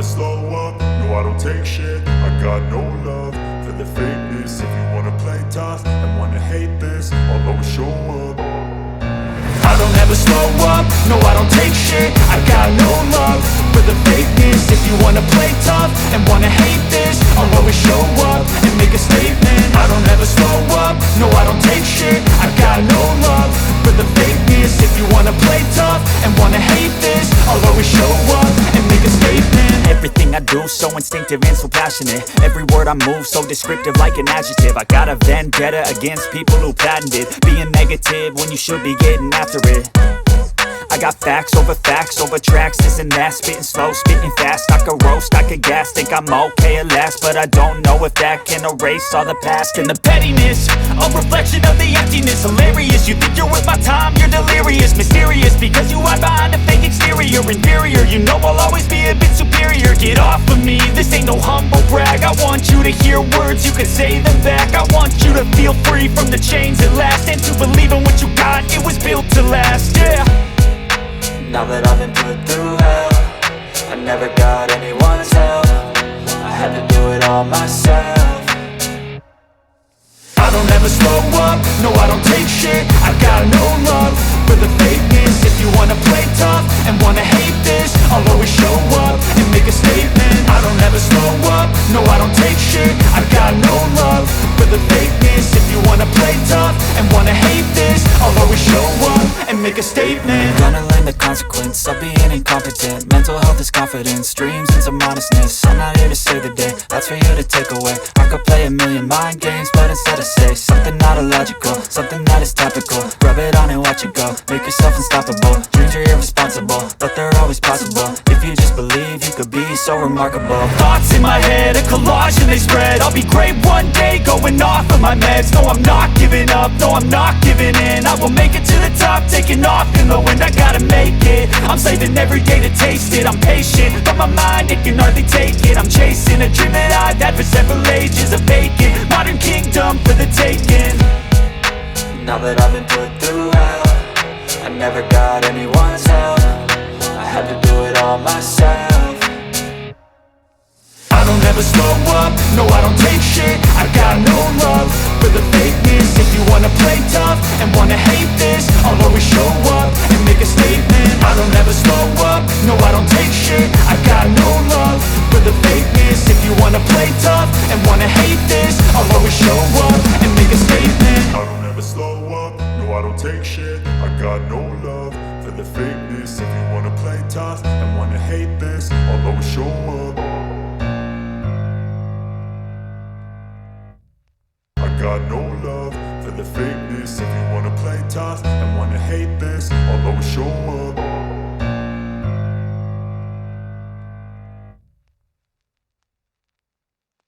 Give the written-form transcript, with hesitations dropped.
slow up, no I don't take shit. I got no love for the fakeness. If you wanna play tough and wanna hate this, I'll always show up. I don't ever slow up, no I don't take shit. I got no love for the fakeness. If you wanna play tough and wanna hate this, I'll always show up and make a statement. I don't ever slow up, no I don't take shit. I got no love for the fakeness. If you wanna play tough and wanna hate this, I'll always show up and make a statement. Everything I do so instinctive and so passionate. Every word I move so descriptive like an adjective. I got a vendetta against people who patented being negative when you should be getting after it. I got facts over tracks, this and that. Spitting slow, spitting fast. I could roast, I could gas. Think I'm okay at last, but I don't know if that can erase all the past. And the pettiness, a reflection of the emptiness. Hilarious, you think you're worth my time, you're delirious. Mysterious, because you hide behind a fake exterior. Inferior, you know I'll always be a bit superior. Get off of me, this ain't no humble brag. I want you to hear words, you can say them back. I want you to feel free from the chains at last, and to believe in what you got, it was built to last, yeah. Now that I've been put through hell, I never got anyone's help. I had to do it all myself. I don't ever slow up, no I don't take shit. I got no love for the fakeness. If you wanna play tough and wanna hate this, I'll always show up and make a statement. I don't ever slow up, no I don't take shit. I got no love for the fakeness. If you wanna play tough and wanna hate this, I'll always show up and make a statement. Gonna learn the consequence of being incompetent. Mental health is confidence, dreams and some honestness. I'm not here to save the day, that's for you to take away. I could play a million mind games, but instead I say something not illogical, something that is topical. Rub it on and watch it go, make yourself unstoppable. Dreams are irresponsible, but they're always possible. If you just believe, you could be so remarkable. Thoughts in my head, a collage and they spread. I'll be great one day, going off of my meds. No, I'm not giving up, no, I'm not giving in. I will make it to the top, taking off in the wind. I gotta make it, I'm saving every day to taste it. I'm patient, but my mind, it can hardly take it. I'm chasing a dream that I've had for several ages. A vacant, modern kingdom for the taking. Now that I've been put through hell, I never got anyone's help. I had to do it all myself. I don't ever slow up, no I don't take shit. I got no love for the fakeness. If you wanna play tough and wanna hate this, I'll always show up and make a statement. I don't ever slow up, no I don't take shit. I got no love for the fakeness. If you wanna play tough and wanna hate this, I'll always show up and make a statement. I don't ever slow up, no I don't take shit. I got no love for the fakeness. If you wanna play tough and wanna hate this, I'll always show up. I got no love for the fakeness. If you wanna play tough